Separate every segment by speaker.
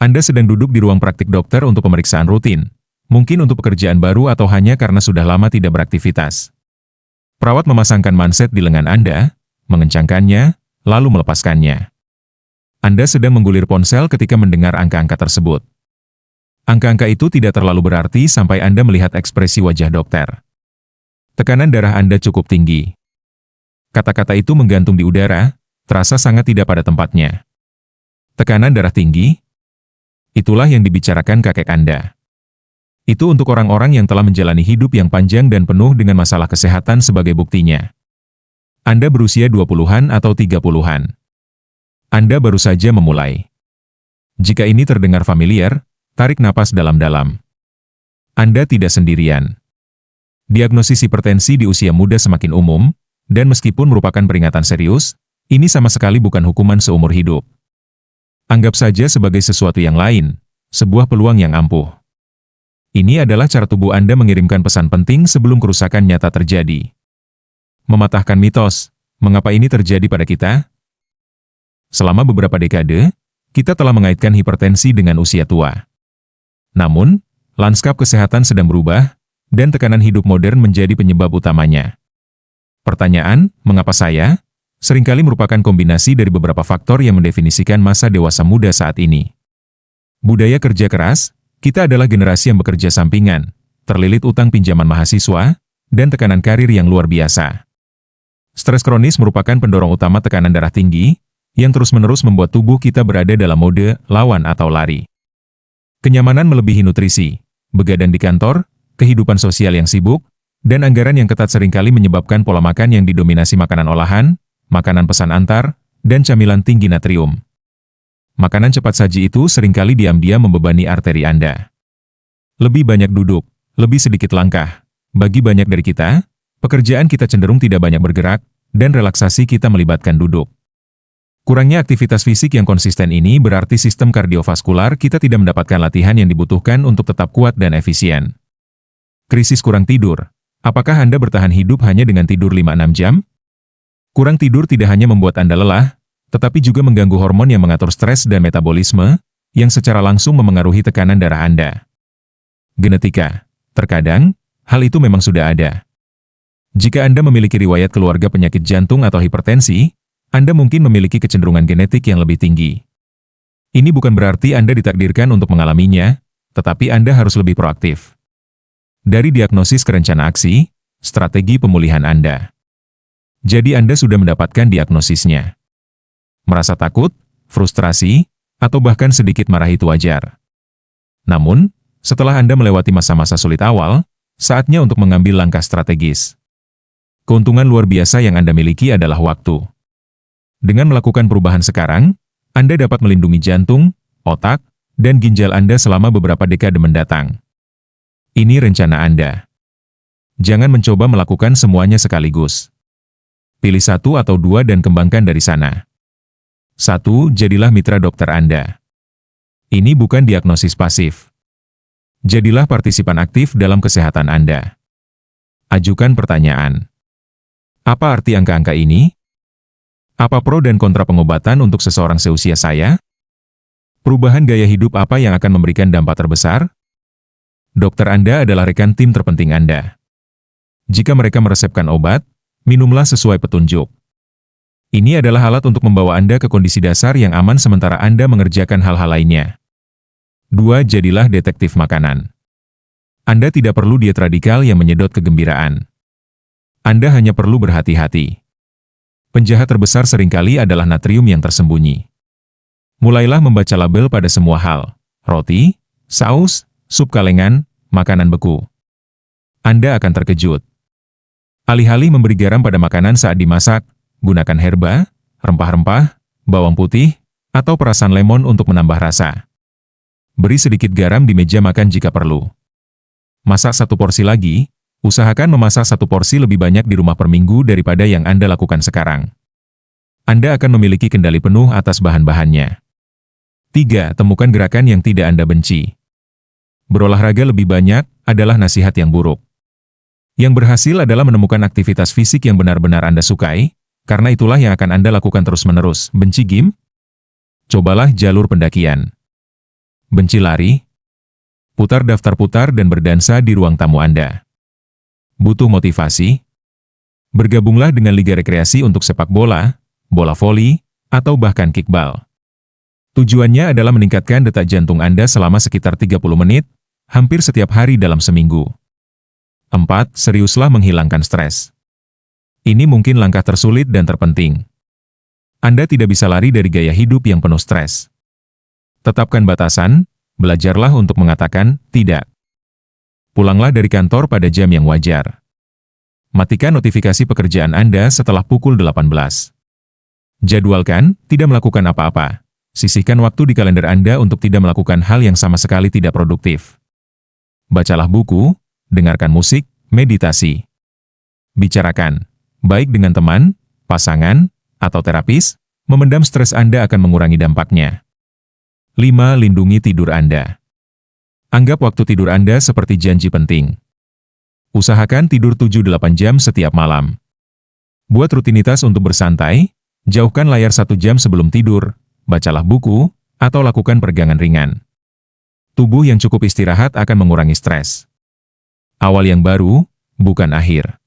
Speaker 1: Anda sedang duduk di ruang praktik dokter untuk pemeriksaan rutin, mungkin untuk pekerjaan baru atau hanya karena sudah lama tidak beraktivitas. Perawat memasangkan manset di lengan Anda, mengencangkannya, lalu melepaskannya. Anda sedang menggulir ponsel ketika mendengar angka-angka tersebut. Angka-angka itu tidak terlalu berarti sampai Anda melihat ekspresi wajah dokter. Tekanan darah Anda cukup tinggi. Kata-kata itu menggantung di udara, terasa sangat tidak pada tempatnya. Tekanan darah tinggi? Itulah yang dibicarakan kakek Anda. Itu untuk orang-orang yang telah menjalani hidup yang panjang dan penuh dengan masalah kesehatan sebagai buktinya. Anda berusia 20-an atau 30-an. Anda baru saja memulai. Jika ini terdengar familiar, tarik napas dalam-dalam. Anda tidak sendirian. Diagnosis hipertensi di usia muda semakin umum, dan meskipun merupakan peringatan serius, ini sama sekali bukan hukuman seumur hidup. Anggap saja sebagai sesuatu yang lain, sebuah peluang yang ampuh. Ini adalah cara tubuh Anda mengirimkan pesan penting sebelum kerusakan nyata terjadi. Mematahkan mitos, mengapa ini terjadi pada kita? Selama beberapa dekade, kita telah mengaitkan hipertensi dengan usia tua. Namun, lanskap kesehatan sedang berubah, dan tekanan hidup modern menjadi penyebab utamanya. Pertanyaan, mengapa saya? Seringkali merupakan kombinasi dari beberapa faktor yang mendefinisikan masa dewasa muda saat ini. Budaya kerja keras, kita adalah generasi yang bekerja sampingan, terlilit utang pinjaman mahasiswa, dan tekanan karir yang luar biasa. Stres kronis merupakan pendorong utama tekanan darah tinggi, yang terus-menerus membuat tubuh kita berada dalam mode lawan atau lari. Kenyamanan melebihi nutrisi, begadang di kantor, kehidupan sosial yang sibuk, dan anggaran yang ketat seringkali menyebabkan pola makan yang didominasi makanan olahan, makanan pesan antar, dan camilan tinggi natrium. Makanan cepat saji itu seringkali diam-diam membebani arteri Anda. Lebih banyak duduk, lebih sedikit langkah. Bagi banyak dari kita, pekerjaan kita cenderung tidak banyak bergerak, dan relaksasi kita melibatkan duduk. Kurangnya aktivitas fisik yang konsisten ini berarti sistem kardiovaskular kita tidak mendapatkan latihan yang dibutuhkan untuk tetap kuat dan efisien. Krisis kurang tidur. Apakah Anda bertahan hidup hanya dengan tidur 5-6 jam? Kurang tidur tidak hanya membuat Anda lelah, tetapi juga mengganggu hormon yang mengatur stres dan metabolisme, yang secara langsung memengaruhi tekanan darah Anda. Genetika. Terkadang, hal itu memang sudah ada. Jika Anda memiliki riwayat keluarga penyakit jantung atau hipertensi, Anda mungkin memiliki kecenderungan genetik yang lebih tinggi. Ini bukan berarti Anda ditakdirkan untuk mengalaminya, tetapi Anda harus lebih proaktif. Dari diagnosis ke rencana aksi, strategi pemulihan Anda. Jadi Anda sudah mendapatkan diagnosisnya. Merasa takut, frustrasi, atau bahkan sedikit marah itu wajar. Namun, setelah Anda melewati masa-masa sulit awal, saatnya untuk mengambil langkah strategis. Keuntungan luar biasa yang Anda miliki adalah waktu. Dengan melakukan perubahan sekarang, Anda dapat melindungi jantung, otak, dan ginjal Anda selama beberapa dekade mendatang. Ini rencana Anda. Jangan mencoba melakukan semuanya sekaligus. Pilih satu atau dua dan kembangkan dari sana. 1. Jadilah mitra dokter Anda. Ini bukan diagnosis pasif. Jadilah partisipan aktif dalam kesehatan Anda. Ajukan pertanyaan. Apa arti angka-angka ini? Apa pro dan kontra pengobatan untuk seseorang seusia saya? Perubahan gaya hidup apa yang akan memberikan dampak terbesar? Dokter Anda adalah rekan tim terpenting Anda. Jika mereka meresepkan obat, minumlah sesuai petunjuk. Ini adalah alat untuk membawa Anda ke kondisi dasar yang aman sementara Anda mengerjakan hal-hal lainnya. 2. Jadilah detektif makanan. Anda tidak perlu diet radikal yang menyedot kegembiraan. Anda hanya perlu berhati-hati. Penjahat terbesar seringkali adalah natrium yang tersembunyi. Mulailah membaca label pada semua hal. Roti, saus, sup kalengan, makanan beku. Anda akan terkejut. Alih-alih memberi garam pada makanan saat dimasak, gunakan herba, rempah-rempah, bawang putih, atau perasan lemon untuk menambah rasa. Beri sedikit garam di meja makan jika perlu. Masak satu porsi lagi, usahakan memasak satu porsi lebih banyak di rumah per minggu daripada yang Anda lakukan sekarang. Anda akan memiliki kendali penuh atas bahan-bahannya. 3. Temukan gerakan yang tidak Anda benci. Berolahraga lebih banyak adalah nasihat yang buruk. Yang berhasil adalah menemukan aktivitas fisik yang benar-benar Anda sukai, karena itulah yang akan Anda lakukan terus-menerus. Benci gym? Cobalah jalur pendakian. Benci lari? Putar daftar putar dan berdansa di ruang tamu Anda. Butuh motivasi? Bergabunglah dengan liga rekreasi untuk sepak bola, bola voli, atau bahkan kickball. Tujuannya adalah meningkatkan detak jantung Anda selama sekitar 30 menit, hampir setiap hari dalam seminggu. 4. Seriuslah menghilangkan stres. Ini mungkin langkah tersulit dan terpenting. Anda tidak bisa lari dari gaya hidup yang penuh stres. Tetapkan batasan, belajarlah untuk mengatakan tidak. Pulanglah dari kantor pada jam yang wajar. Matikan notifikasi pekerjaan Anda setelah pukul 18. Jadwalkan, tidak melakukan apa-apa. Sisihkan waktu di kalender Anda untuk tidak melakukan hal yang sama sekali tidak produktif. Bacalah buku, dengarkan musik, meditasi. Bicarakan, baik dengan teman, pasangan, atau terapis, memendam stres Anda akan mengurangi dampaknya. 5. Lindungi tidur Anda. Anggap waktu tidur Anda seperti janji penting. Usahakan tidur 7-8 jam setiap malam. Buat rutinitas untuk bersantai, jauhkan layar 1 jam sebelum tidur, bacalah buku, atau lakukan peregangan ringan. Tubuh yang cukup istirahat akan mengurangi stres. Awal yang baru, bukan akhir.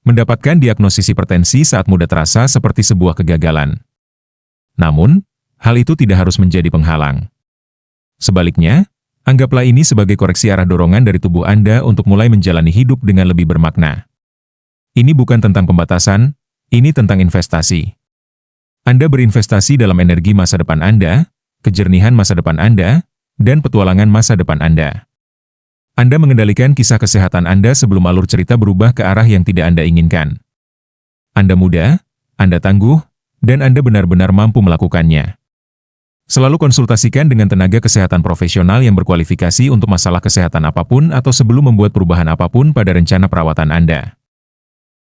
Speaker 1: Mendapatkan diagnosis hipertensi saat muda terasa seperti sebuah kegagalan. Namun, hal itu tidak harus menjadi penghalang. Sebaliknya, anggaplah ini sebagai koreksi arah dorongan dari tubuh Anda untuk mulai menjalani hidup dengan lebih bermakna. Ini bukan tentang pembatasan, ini tentang investasi. Anda berinvestasi dalam energi masa depan Anda, kejernihan masa depan Anda, dan petualangan masa depan Anda. Anda mengendalikan kisah kesehatan Anda sebelum alur cerita berubah ke arah yang tidak Anda inginkan. Anda muda, Anda tangguh, dan Anda benar-benar mampu melakukannya. Selalu konsultasikan dengan tenaga kesehatan profesional yang berkualifikasi untuk masalah kesehatan apapun atau sebelum membuat perubahan apapun pada rencana perawatan Anda.